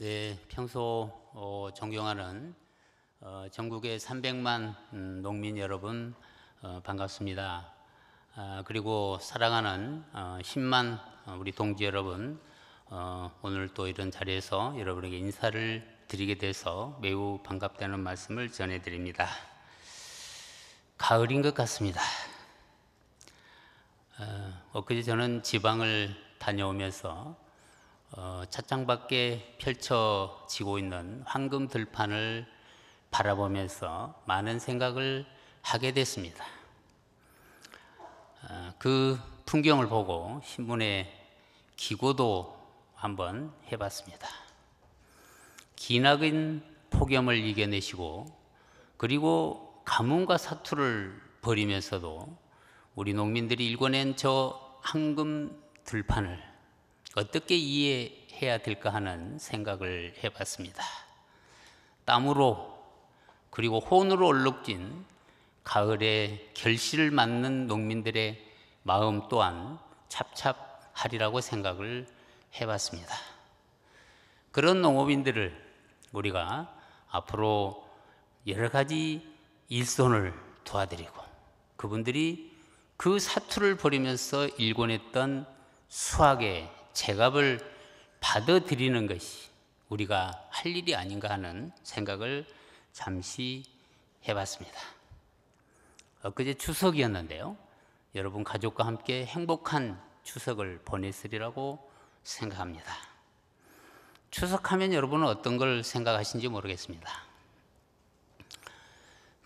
네, 평소 존경하는 전국의 300만 농민 여러분 반갑습니다. 그리고 사랑하는 10만 우리 동지 여러분, 오늘 또 이런 자리에서 여러분에게 인사를 드리게 돼서 매우 반갑다는 말씀을 전해드립니다. 가을인 것 같습니다. 엊그제 저는 지방을 다녀오면서 찻장밖에 펼쳐지고 있는 황금 들판을 바라보면서 많은 생각을 하게 됐습니다. 그 풍경을 보고 신문에 기고도 한번 해봤습니다. 기나긴 폭염을 이겨내시고 그리고 가뭄과 사투를 벌이면서도 우리 농민들이 일궈낸 저 황금 들판을 어떻게 이해해야 될까 하는 생각을 해봤습니다. 땀으로 그리고 혼으로 얼룩진 가을의 결실을 맞는 농민들의 마음 또한 찹찹하리라고 생각을 해봤습니다. 그런 농업인들을 우리가 앞으로 여러 가지 일손을 도와드리고 그분들이 그 사투를 벌이면서 일궈냈던 수확의 제값을 받아들이는 것이 우리가 할 일이 아닌가 하는 생각을 잠시 해봤습니다. 엊그제 추석이었는데요. 여러분 가족과 함께 행복한 추석을 보냈으리라고 생각합니다. 추석하면 여러분은 어떤 걸 생각하시는지 모르겠습니다.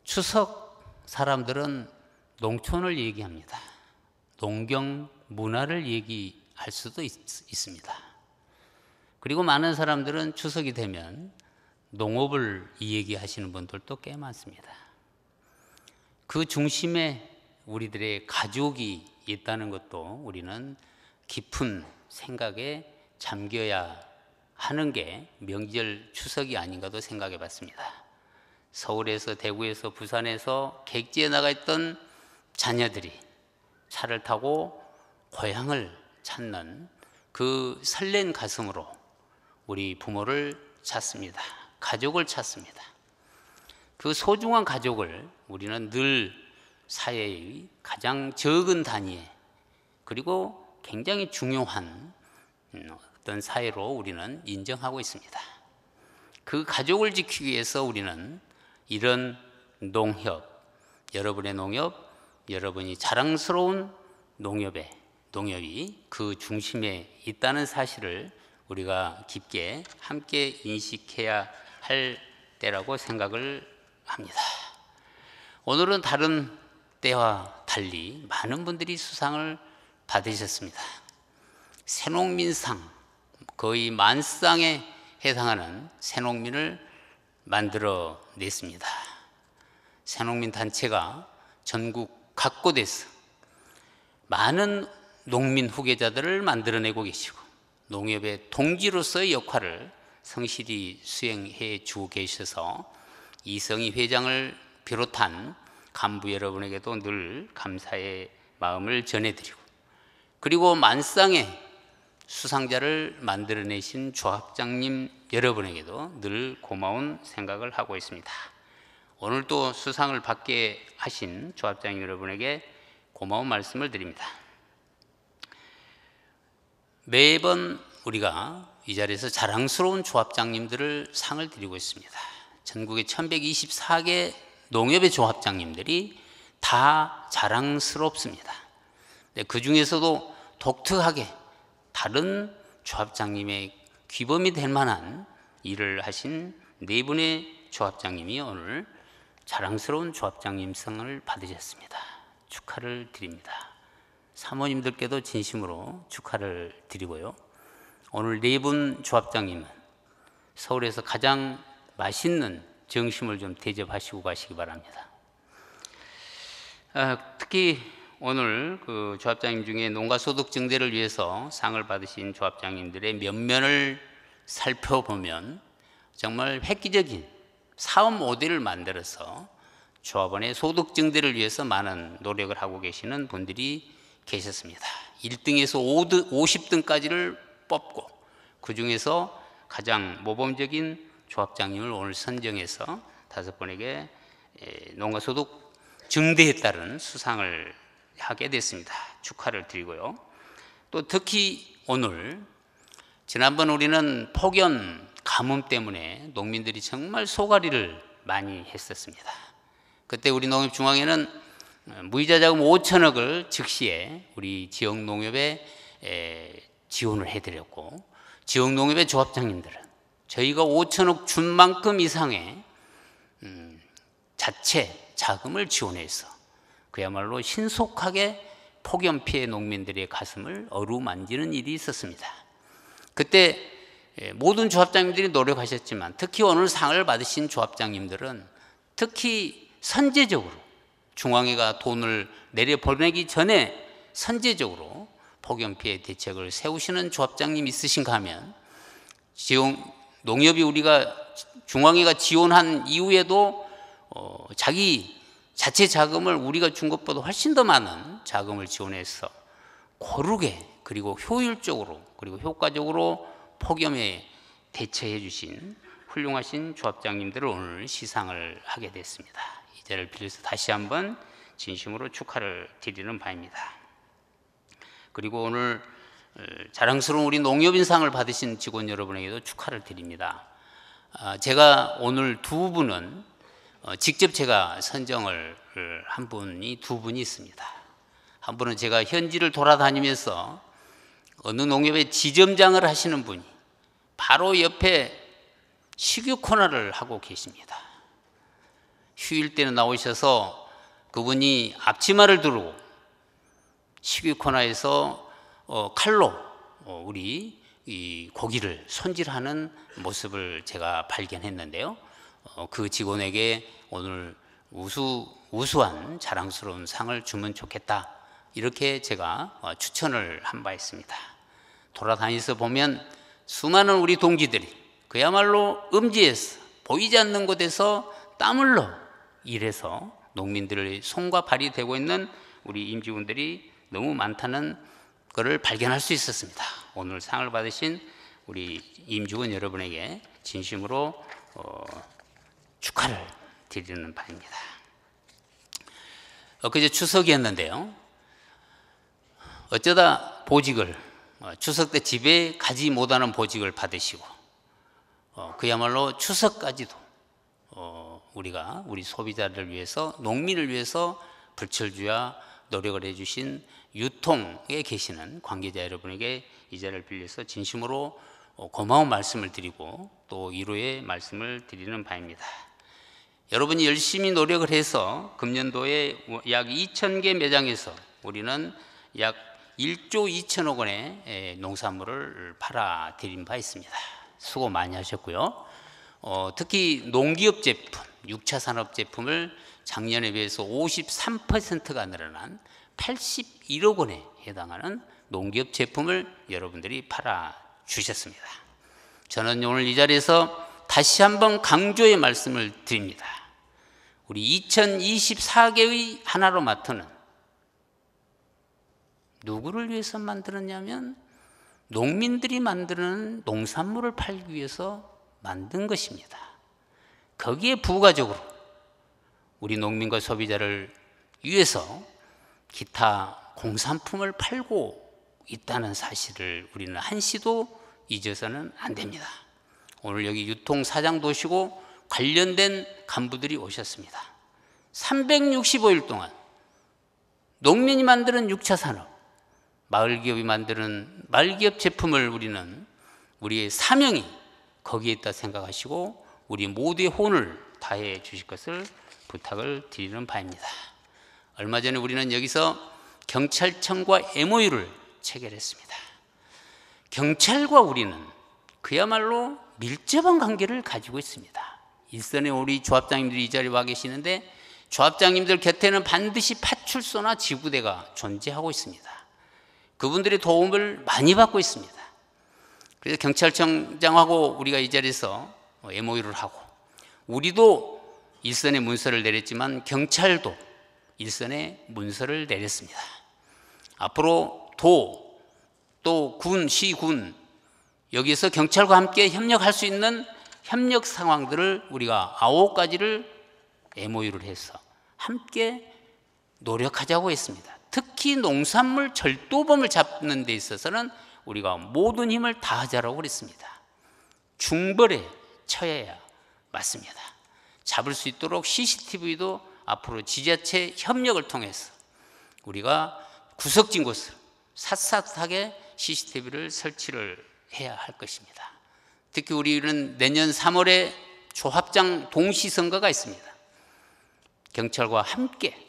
추석 사람들은 농촌을 얘기합니다. 농경 문화를 얘기할 수도 있습니다. 그리고 많은 사람들은 추석이 되면 농업을 얘기하시는 분들도 꽤 많습니다. 그 중심에 우리들의 가족이 있다는 것도 우리는 깊은 생각에 잠겨야 하는 게 명절 추석이 아닌가도 생각해 봤습니다. 서울에서 대구에서 부산에서 객지에 나가 있던 자녀들이 차를 타고 고향을 찾는 그 설렌 가슴으로 우리 부모를 찾습니다. 가족을 찾습니다. 그 소중한 가족을 우리는 늘 사회의 가장 적은 단위에 그리고 굉장히 중요한 어떤 사회로 우리는 인정하고 있습니다. 그 가족을 지키기 위해서 우리는 이런 농협, 여러분의 농협, 여러분이 자랑스러운 농협이 그 중심에 있다는 사실을 우리가 깊게 함께 인식해야 할 때라고 생각을 합니다. 오늘은 다른 때와 달리 많은 분들이 수상을 받으셨습니다. 새농민상, 거의 만상에 해당하는 새농민을 만들어 냈습니다. 새농민 단체가 전국 각곳에서 많은 농민 후계자들을 만들어내고 계시고 농협의 동지로서의 역할을 성실히 수행해 주고 계셔서 이성희 회장을 비롯한 간부 여러분에게도 늘 감사의 마음을 전해드리고 그리고 만상의 수상자를 만들어내신 조합장님 여러분에게도 늘 고마운 생각을 하고 있습니다. 오늘 또 수상을 받게 하신 조합장님 여러분에게 고마운 말씀을 드립니다. 매번 우리가 이 자리에서 자랑스러운 조합장님들을 상을 드리고 있습니다. 전국의 1124개 농협의 조합장님들이 다 자랑스럽습니다. 그 중에서도 독특하게 다른 조합장님의 귀범이 될 만한 일을 하신 네 분의 조합장님이 오늘 자랑스러운 조합장님상을 받으셨습니다. 축하를 드립니다. 사모님들께도 진심으로 축하를 드리고요. 오늘 네 분 조합장님은 서울에서 가장 맛있는 점심을 좀 대접하시고 가시기 바랍니다. 특히 오늘 그 조합장님 중에 농가소득 증대를 위해서 상을 받으신 조합장님들의 면면을 살펴보면 정말 획기적인 사업 모델을 만들어서 조합원의 소득 증대를 위해서 많은 노력을 하고 계시는 분들이 계셨습니다. 1등에서 50등까지를 뽑고 그 중에서 가장 모범적인 조합장님을 오늘 선정해서 5분에게 농가소득 증대에 따른 수상을 하게 됐습니다. 축하를 드리고요. 또 특히 오늘 지난번 우리는 폭염 가뭄 때문에 농민들이 정말 소가리를 많이 했었습니다. 그때 우리 농협중앙회는 무이자 자금 5천억을 즉시에 우리 지역 농협에 지원을 해드렸고, 지역 농협의 조합장님들은 저희가 5천억 준 만큼 이상의 자체 자금을 지원해서 그야말로 신속하게 폭염 피해 농민들의 가슴을 어루만지는 일이 있었습니다. 그때 모든 조합장님들이 노력하셨지만 특히 오늘 상을 받으신 조합장님들은 특히 선제적으로 중앙회가 돈을 내려보내기 전에 선제적으로 폭염 피해 대책을 세우시는 조합장님 있으신가 하면 농협이 우리가 중앙회가 지원한 이후에도 자기 자체 자금을 우리가 준 것보다 훨씬 더 많은 자금을 지원해서 고르게 그리고 효율적으로 그리고 효과적으로 폭염에 대처해 주신 훌륭하신 조합장님들을 오늘 시상을 하게 됐습니다. 이 자리를 빌려서 다시 한번 진심으로 축하를 드리는 바입니다. 그리고 오늘 자랑스러운 우리 농협인상을 받으신 직원 여러분에게도 축하를 드립니다. 제가 오늘 두 분은 직접 제가 선정을 한 분이 두 분이 있습니다. 한 분은 제가 현지를 돌아다니면서 어느 농협의 지점장을 하시는 분이 바로 옆에 식유 코너를 하고 계십니다. 휴일 때는 나오셔서 그분이 앞치마를 두르고 식유 코너에서 칼로 우리 이 고기를 손질하는 모습을 제가 발견했는데요. 그 직원에게 오늘 우수한 자랑스러운 상을 주면 좋겠다, 이렇게 제가 추천을 한 바 있습니다. 돌아다니면서 보면 수많은 우리 동지들이 그야말로 음지에서 보이지 않는 곳에서 땀 흘러 일해서 농민들의 손과 발이 되고 있는 우리 임직원들이 너무 많다는 것을 발견할 수 있었습니다. 오늘 상을 받으신 우리 임직원 여러분에게 진심으로 축하를 드리는 바입니다. 엊그제 추석이었는데요. 어쩌다 보직을 추석 때 집에 가지 못하는 보직을 받으시고 그야말로 추석까지도 우리가 우리 소비자를 위해서 농민을 위해서 불철주야 노력을 해주신 유통에 계시는 관계자 여러분에게 이 자리를 빌려서 진심으로 고마운 말씀을 드리고 또 위로의 말씀을 드리는 바입니다. 여러분이 열심히 노력을 해서 금년도에 약 2,000개 매장에서 우리는 약 1조 2천억 원의 농산물을 팔아드린 바 있습니다. 수고 많이 하셨고요. 특히 농기업 제품, 6차 산업 제품을 작년에 비해서 53%가 늘어난 81억 원에 해당하는 농기업 제품을 여러분들이 팔아주셨습니다. 저는 오늘 이 자리에서 다시 한번 강조의 말씀을 드립니다. 우리 2024개의 하나로 마트는 누구를 위해서 만들었냐면 농민들이 만드는 농산물을 팔기 위해서 만든 것입니다. 거기에 부가적으로 우리 농민과 소비자를 위해서 기타 공산품을 팔고 있다는 사실을 우리는 한시도 잊어서는 안 됩니다. 오늘 여기 유통사장도 오시고 관련된 간부들이 오셨습니다. 365일 동안 농민이 만드는 6차 산업, 마을기업이 만드는 마을기업 제품을 우리는 우리의 사명이 거기에 있다 생각하시고 우리 모두의 혼을 다해 주실 것을 부탁을 드리는 바입니다. 얼마 전에 우리는 여기서 경찰청과 MOU를 체결했습니다. 경찰과 우리는 그야말로 밀접한 관계를 가지고 있습니다. 일선에 우리 조합장님들이 이 자리에 와 계시는데 조합장님들 곁에는 반드시 파출소나 지구대가 존재하고 있습니다. 그분들의 도움을 많이 받고 있습니다. 그래서 경찰청장하고 우리가 이 자리에서 MOU를 하고 우리도 일선에 문서를 내렸지만 경찰도 일선에 문서를 내렸습니다. 앞으로 도, 또 군, 시군 여기서 경찰과 함께 협력할 수 있는 협력 상황들을 우리가 9가지를 MOU를 해서 함께 노력하자고 했습니다. 특히 농산물 절도범을 잡는 데 있어서는 우리가 모든 힘을 다하자라고 그랬습니다. 중벌에 처해야 맞습니다. 잡을 수 있도록 CCTV도 앞으로 지자체 협력을 통해서 우리가 구석진 곳을 샅샅하게 CCTV를 설치를 해야 할 것입니다. 특히 우리는 내년 3월에 조합장 동시선거가 있습니다. 경찰과 함께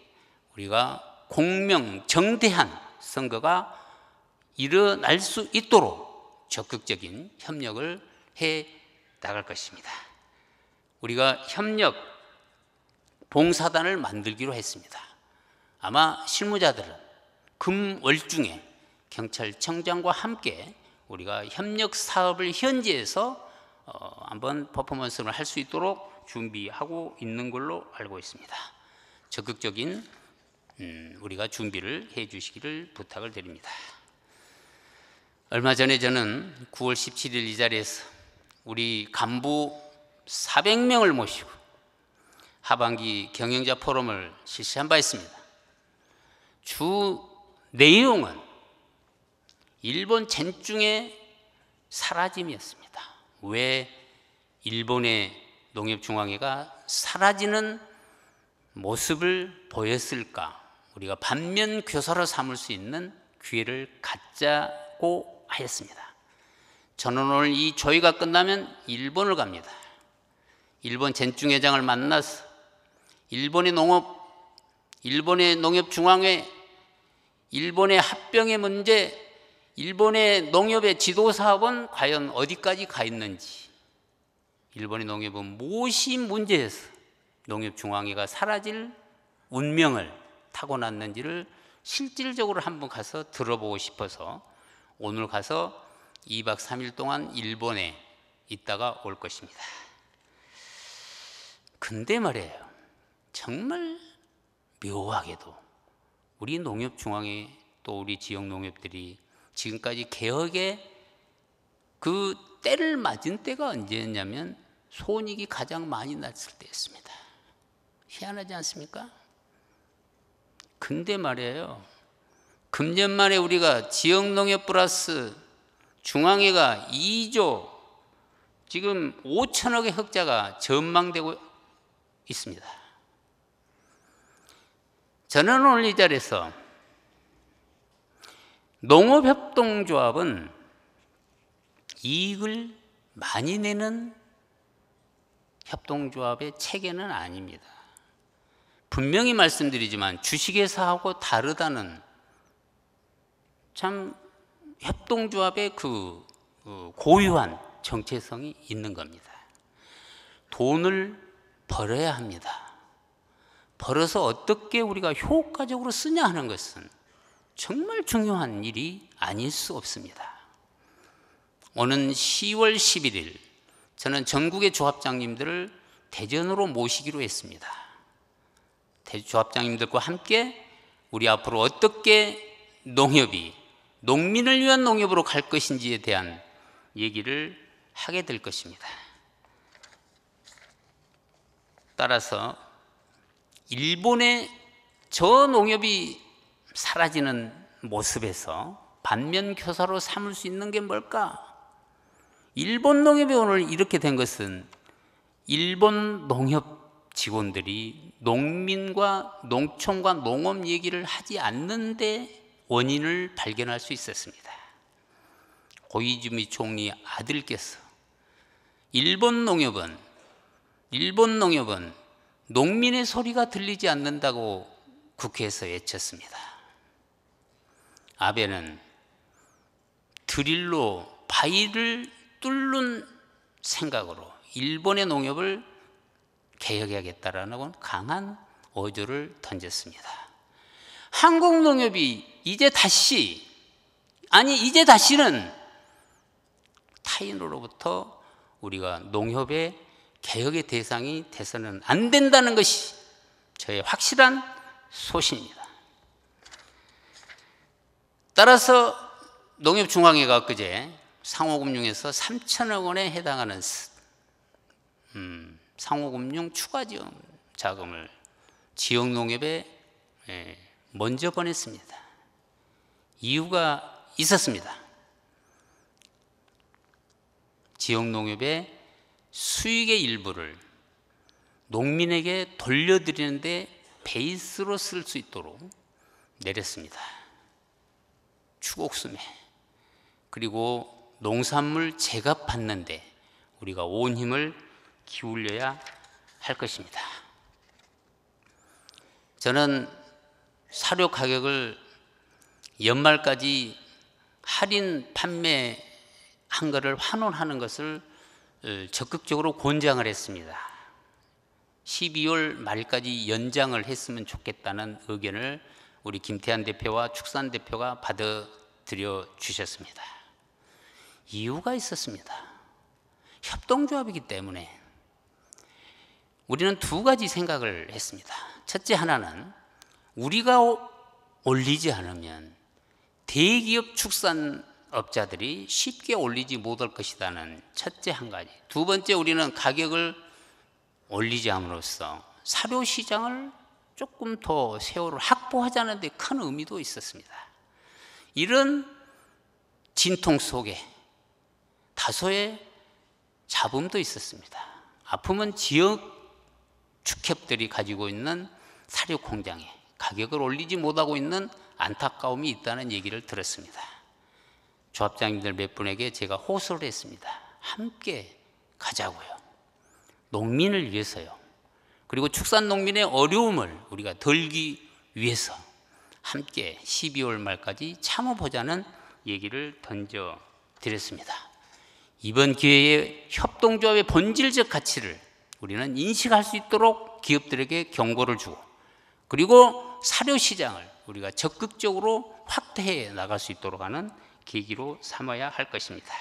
우리가 공명정대한 선거가 일어날 수 있도록 적극적인 협력을 해 나갈 것입니다. 우리가 협력 봉사단을 만들기로 했습니다. 아마 실무자들은 금월중에 경찰청장과 함께 우리가 협력 사업을 현지에서 한번 퍼포먼스를 할 수 있도록 준비하고 있는 걸로 알고 있습니다. 적극적인 우리가 준비를 해 주시기를 부탁을 드립니다. 얼마 전에 저는 9월 17일 이 자리에서 우리 간부 400명을 모시고 하반기 경영자 포럼을 실시한 바 있습니다. 주 내용은 일본 전중의 사라짐이었습니다. 왜 일본의 농협중앙회가 사라지는 모습을 보였을까? 우리가 반면 교사로 삼을 수 있는 기회를 갖자고 하였습니다. 저는 오늘 이 조회가 끝나면 일본을 갑니다. 일본 전중회장을 만나서 일본의 농협중앙회, 일본의 합병의 문제, 일본의 농협의 지도사업은 과연 어디까지 가 있는지, 일본의 농협은 무엇이 문제에서 농협중앙회가 사라질 운명을 타고났는지를 실질적으로 한번 가서 들어보고 싶어서 오늘 가서 2박 3일 동안 일본에 있다가 올 것입니다. 근데 말이에요, 정말 묘하게도 우리 농협중앙회 또 우리 지역 농협들이 지금까지 개혁의 그 때를 맞은 때가 언제였냐면 손익이 가장 많이 났을 때였습니다. 희한하지 않습니까? 근데 말이에요, 금년 말에 우리가 지역농협 플러스 중앙회가 2조 지금 5천억의 흑자가 전망되고 있습니다. 저는 오늘 이 자리에서 농업협동조합은 이익을 많이 내는 협동조합의 체계는 아닙니다. 분명히 말씀드리지만 주식회사하고 다르다는 참 협동조합의 그 고유한 정체성이 있는 겁니다. 돈을 벌어야 합니다. 벌어서 어떻게 우리가 효과적으로 쓰냐 하는 것은 정말 중요한 일이 아닐 수 없습니다. 오는 10월 11일 저는 전국의 조합장님들을 대전으로 모시기로 했습니다. 조합장님들과 함께 우리 앞으로 어떻게 농협이 농민을 위한 농협으로 갈 것인지에 대한 얘기를 하게 될 것입니다. 따라서 일본의 저 농협이 사라지는 모습에서 반면교사로 삼을 수 있는 게 뭘까? 일본 농협이 오늘 이렇게 된 것은 일본 농협 직원들이 농민과 농촌과 농업 얘기를 하지 않는데 원인을 발견할 수 있었습니다. 고이즈미 총리 아들께서 일본 농협은 농민의 소리가 들리지 않는다고 국회에서 외쳤습니다. 아베는 드릴로 바위를 뚫는 생각으로 일본의 농협을 개혁해야겠다라는 강한 어조를 던졌습니다. 한국 농협이 이제 다시는 타인으로부터 우리가 농협의 개혁의 대상이 돼서는 안 된다는 것이 저의 확실한 소신입니다. 따라서 농협중앙회가 그제 상호금융에서 3천억 원에 해당하는 상호금융 추가 지원 자금을 지역농협에 먼저 보냈습니다. 이유가 있었습니다. 지역농협의 수익의 일부를 농민에게 돌려드리는데 베이스로 쓸 수 있도록 내렸습니다. 추곡수매 그리고 농산물 제값받는데 우리가 온 힘을 기울여야 할 것입니다. 저는 사료 가격을 연말까지 할인 판매한 것을 환원하는 것을 적극적으로 권장을 했습니다. 12월 말까지 연장을 했으면 좋겠다는 의견을 우리 김태한 대표와 축산 대표가 받아들여 주셨습니다. 이유가 있었습니다. 협동조합이기 때문에 우리는 두 가지 생각을 했습니다. 첫째 하나는 우리가 올리지 않으면 대기업 축산업자들이 쉽게 올리지 못할 것이라는 첫째 한 가지. 두 번째, 우리는 가격을 올리지 함으로써 사료 시장을 조금 더 세월을 확보하자는 데 큰 의미도 있었습니다. 이런 진통 속에 다소의 잡음도 있었습니다. 아픔은 지역 축협들이 가지고 있는 사료 공장에 가격을 올리지 못하고 있는 안타까움이 있다는 얘기를 들었습니다. 조합장님들 몇 분에게 제가 호소를 했습니다. 함께 가자고요. 농민을 위해서요. 그리고 축산농민의 어려움을 우리가 덜기 위해서 함께 12월 말까지 참아보자는 얘기를 던져드렸습니다. 이번 기회에 협동조합의 본질적 가치를 우리는 인식할 수 있도록 기업들에게 경고를 주고, 그리고 사료시장을 우리가 적극적으로 확대해 나갈 수 있도록 하는 계기로 삼아야 할 것입니다.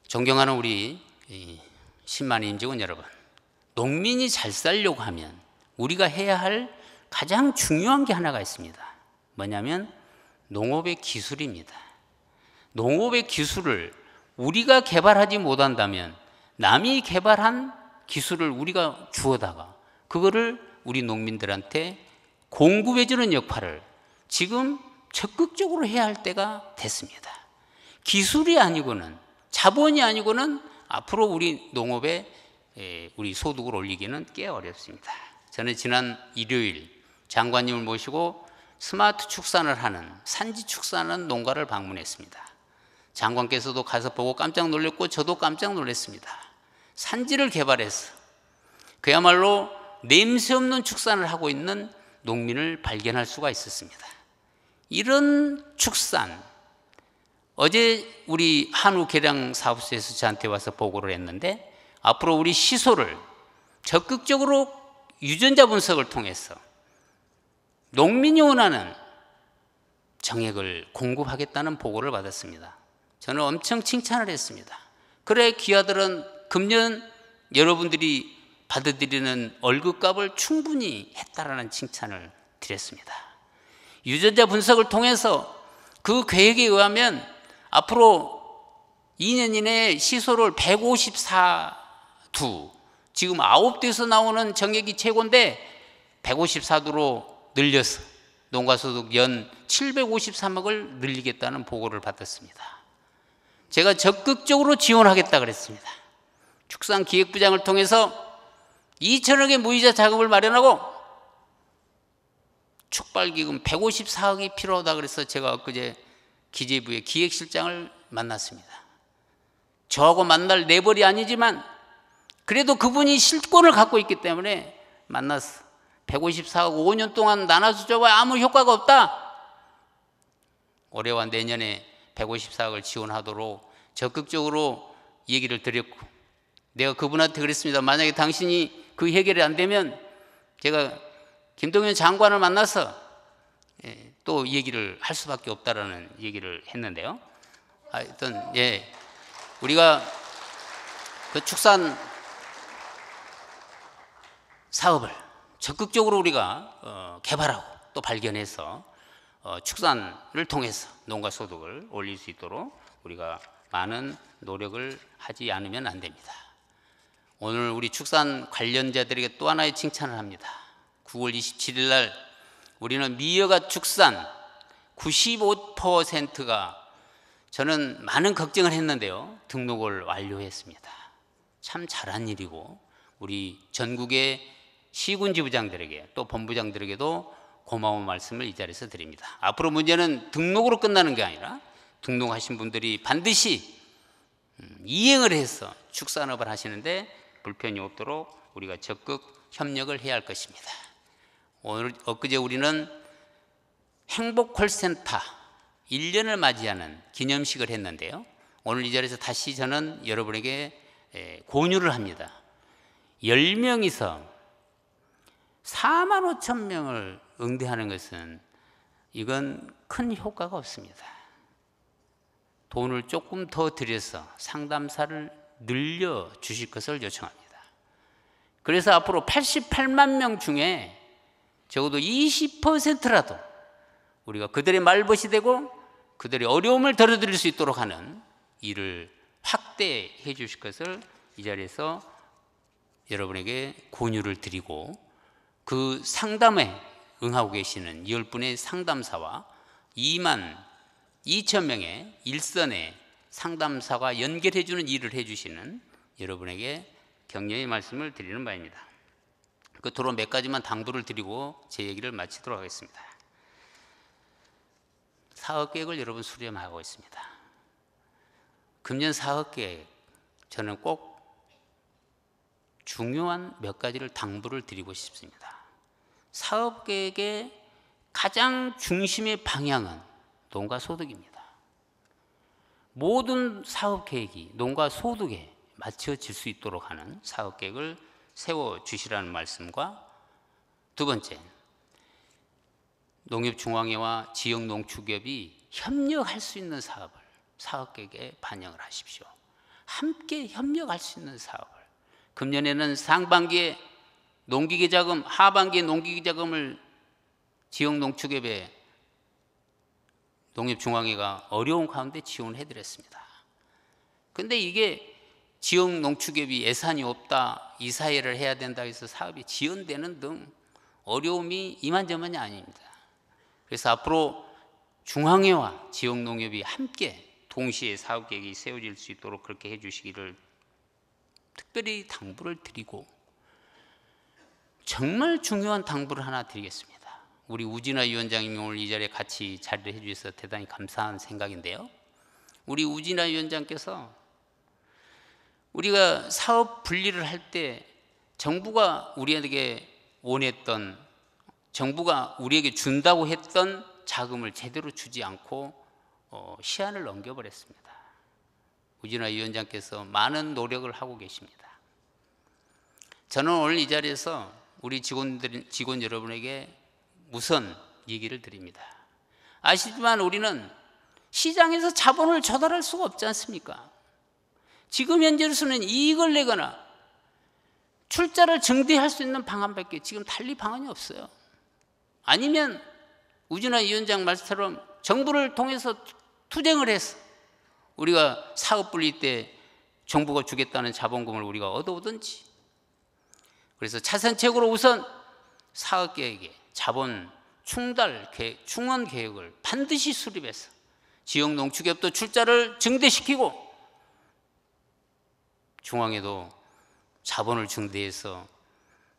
존경하는 우리 10만 인직원 여러분, 농민이 잘 살려고 하면 우리가 해야 할 가장 중요한 게 하나가 있습니다. 뭐냐면 농업의 기술입니다. 농업의 기술을 우리가 개발하지 못한다면 남이 개발한 기술을 우리가 주어다가 그거를 우리 농민들한테 공급해주는 역할을 지금 적극적으로 해야 할 때가 됐습니다. 기술이 아니고는, 자본이 아니고는 앞으로 우리 농업에 우리 소득을 올리기는 꽤 어렵습니다. 저는 지난 일요일 장관님을 모시고 스마트 축산을 하는, 산지 축산하는 농가를 방문했습니다. 장관께서도 가서 보고 깜짝 놀랐고 저도 깜짝 놀랐습니다. 산지를 개발해서 그야말로 냄새 없는 축산을 하고 있는 농민을 발견할 수가 있었습니다. 이런 축산, 어제 우리 한우계량사업소에서 저한테 와서 보고를 했는데, 앞으로 우리 시소를 적극적으로 유전자 분석을 통해서 농민이 원하는 정액을 공급하겠다는 보고를 받았습니다. 저는 엄청 칭찬을 했습니다. 그래, 기아들은 금년 여러분들이 받아들이는 월급값을 충분히 했다라는 칭찬을 드렸습니다. 유전자 분석을 통해서 그 계획에 의하면 앞으로 2년 이내에 시소를 154두, 지금 9두에서 나오는 정액이 최고인데 154두로 늘려서 농가소득 연 753억을 늘리겠다는 보고를 받았습니다. 제가 적극적으로 지원하겠다 그랬습니다. 축산기획부장을 통해서 2천억의 무이자 자금을 마련하고 축발기금 154억이 필요하다 그래서 제가 엊그제 기재부의 기획실장을 만났습니다. 저하고 만날 내벌이 아니지만 그래도 그분이 실권을 갖고 있기 때문에 만나서 154억 5년 동안 나눠서 줘봐야 아무 효과가 없다. 올해와 내년에 154억을 지원하도록 적극적으로 얘기를 드렸고, 내가 그분한테 그랬습니다. 만약에 당신이 그 해결이 안 되면 제가 김동연 장관을 만나서 또 얘기를 할 수밖에 없다라는 얘기를 했는데요. 하여튼 우리가 그 축산 사업을 적극적으로 우리가 개발하고 또 발견해서 축산을 통해서 농가 소득을 올릴 수 있도록 우리가 많은 노력을 하지 않으면 안 됩니다. 오늘 우리 축산 관련자들에게 또 하나의 칭찬을 합니다. 9월 27일 날 우리는 미여가 축산 95%가 저는 많은 걱정을 했는데요. 등록을 완료했습니다. 참 잘한 일이고 우리 전국의 시군지부장들에게 또 본부장들에게도 고마운 말씀을 이 자리에서 드립니다. 앞으로 문제는 등록으로 끝나는 게 아니라 등록하신 분들이 반드시 이행을 해서 축산업을 하시는데 불편이 없도록 우리가 적극 협력을 해야 할 것입니다. 엊그제 우리는 행복 콜센터 1년을 맞이하는 기념식을 했는데요. 오늘 이 자리에서 다시 저는 여러분에게 권유를 합니다. 10명이서 4만 5천 명을 응대하는 것은 이건 큰 효과가 없습니다. 돈을 조금 더 들여서 상담사를 늘려 주실 것을 요청합니다. 그래서 앞으로 88만 명 중에 적어도 20%라도 우리가 그들의 말벗이 되고 그들의 어려움을 덜어드릴 수 있도록 하는 일을 확대해 주실 것을 이 자리에서 여러분에게 권유를 드리고 그 상담에 응하고 계시는 10분의 상담사와 2만 2천 명의 일선의 상담사가 연결해 주는 일을 해 주시는 여러분에게 격려의 말씀을 드리는 바입니다. 끝으로 몇 가지만 당부를 드리고 제 얘기를 마치도록 하겠습니다. 사업계획을 여러분 수렴하고 있습니다. 금년 사업계획 저는 꼭 중요한 몇 가지를 당부를 드리고 싶습니다. 사업계획의 가장 중심의 방향은 농가 소득입니다. 모든 사업계획이 농가 소득에 맞춰질 수 있도록 하는 사업계획을 세워주시라는 말씀과 두 번째, 농협중앙회와 지역농축협이 협력할 수 있는 사업을 사업계획에 반영을 하십시오. 함께 협력할 수 있는 사업을. 금년에는 상반기에 농기계자금, 하반기에 농기계자금을 지역농축협에 농협중앙회가 어려운 가운데 지원을 해드렸습니다. 그런데 이게 지역농축협이 예산이 없다, 이사회를 해야 된다 해서 사업이 지연되는 등 어려움이 이만저만이 아닙니다. 그래서 앞으로 중앙회와 지역농협이 함께 동시에 사업계획이 세워질 수 있도록 그렇게 해주시기를 특별히 당부를 드리고, 정말 중요한 당부를 하나 드리겠습니다. 우리 우진아 위원장님이 오늘 이 자리에 같이 자리를 해주셔서 대단히 감사한 생각인데요. 우리 우진아 위원장께서 우리가 사업 분리를 할 때 정부가 우리에게 원했던, 정부가 우리에게 준다고 했던 자금을 제대로 주지 않고 시한을 넘겨버렸습니다. 우진아 위원장께서 많은 노력을 하고 계십니다. 저는 오늘 이 자리에서 우리 직원 여러분에게 우선 얘기를 드립니다. 아시지만 우리는 시장에서 자본을 조달할 수가 없지 않습니까? 지금 현재로서는 이익을 내거나 출자를 증대할 수 있는 방안밖에 지금 달리 방안이 없어요. 아니면 우진아 위원장 말씀처럼 정부를 통해서 투쟁을 해서 우리가 사업 분리 때 정부가 주겠다는 자본금을 우리가 얻어오든지, 그래서 차선책으로 우선 사업계획에 자본 충달 계획, 충원 계획을 반드시 수립해서 지역농축협도 출자를 증대시키고 중앙에도 자본을 증대해서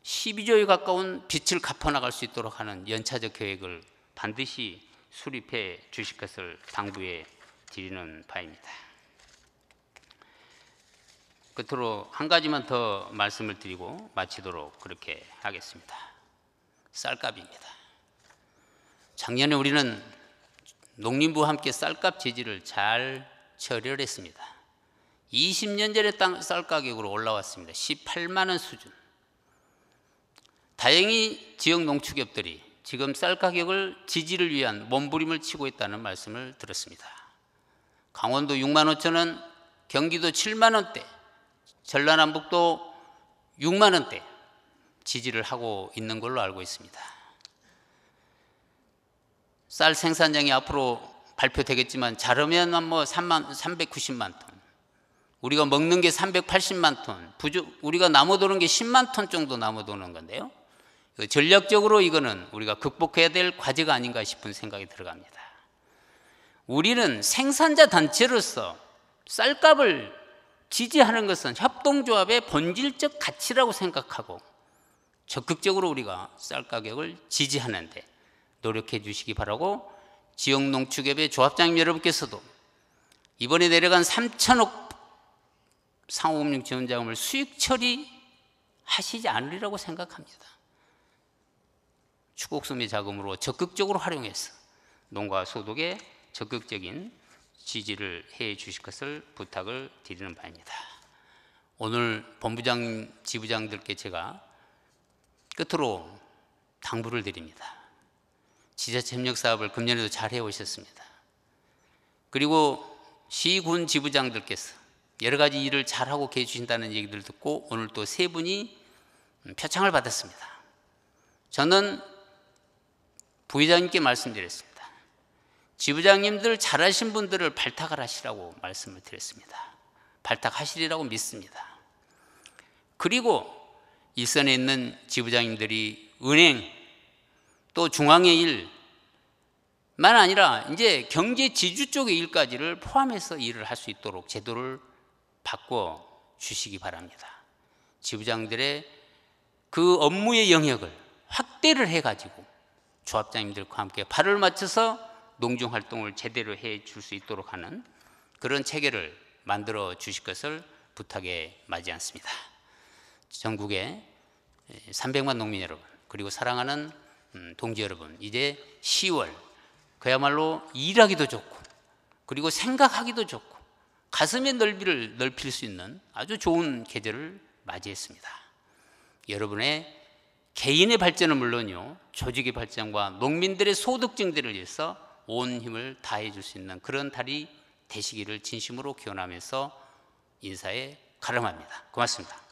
12조에 가까운 빚을 갚아나갈 수 있도록 하는 연차적 계획을 반드시 수립해 주실 것을 당부해 드리는 바입니다. 끝으로 한 가지만 더 말씀을 드리고 마치도록 그렇게 하겠습니다. 쌀값입니다. 작년에 우리는 농림부와 함께 쌀값 제지를 잘 처리를 했습니다. 20년 전에 쌀 가격으로 올라왔습니다. 18만 원 수준. 다행히 지역 농축협들이 지금 쌀 가격을 지지를 위한 몸부림을 치고 있다는 말씀을 들었습니다. 강원도 6만 5천 원, 경기도 7만 원대, 전라남북도 6만 원대 지지를 하고 있는 걸로 알고 있습니다. 쌀 생산량이 앞으로 발표되겠지만 잘하면 뭐 390만 톤, 우리가 먹는 게 380만 톤, 우리가 남아도는 게 10만 톤 정도 남아도는 건데요. 전략적으로 이거는 우리가 극복해야 될 과제가 아닌가 싶은 생각이 들어갑니다. 우리는 생산자 단체로서 쌀값을 지지하는 것은 협동조합의 본질적 가치라고 생각하고 적극적으로 우리가 쌀 가격을 지지하는데 노력해 주시기 바라고, 지역농축협의 조합장님 여러분께서도 이번에 내려간 3천억 상호금융 지원자금을 수익 처리하시지 않으리라고 생각합니다. 축곡소매 자금으로 적극적으로 활용해서 농가 소득에 적극적인 지지를 해 주실 것을 부탁을 드리는 바입니다. 오늘 본부장, 지부장들께 제가 끝으로 당부를 드립니다. 지자체 협력 사업을 금년에도 잘 해오셨습니다. 그리고 시군 지부장들께서 여러 가지 일을 잘하고 계주신다는 얘기를 듣고 오늘 또 세 분이 표창을 받았습니다. 저는 부회장님께 말씀드렸습니다. 지부장님들 잘하신 분들을 발탁을 하시라고 말씀을 드렸습니다. 발탁하시리라고 믿습니다. 그리고 일선에 있는 지부장님들이 은행 또 중앙의 일만 아니라 이제 경제 지주 쪽의 일까지를 포함해서 일을 할 수 있도록 제도를 바꿔 주시기 바랍니다. 지부장들의 그 업무의 영역을 확대를 해가지고 조합장님들과 함께 발을 맞춰서 농중활동을 제대로 해 줄 수 있도록 하는 그런 체계를 만들어 주실 것을 부탁에 마지 않습니다. 전국의 300만 농민 여러분, 그리고 사랑하는 동지 여러분, 이제 10월 그야말로 일하기도 좋고 그리고 생각하기도 좋고 가슴의 넓이를 넓힐 수 있는 아주 좋은 계절을 맞이했습니다. 여러분의 개인의 발전은 물론요, 조직의 발전과 농민들의 소득 증대를 위해서 온 힘을 다해 줄 수 있는 그런 달이 되시기를 진심으로 기원하면서 인사에 가름합니다. 고맙습니다.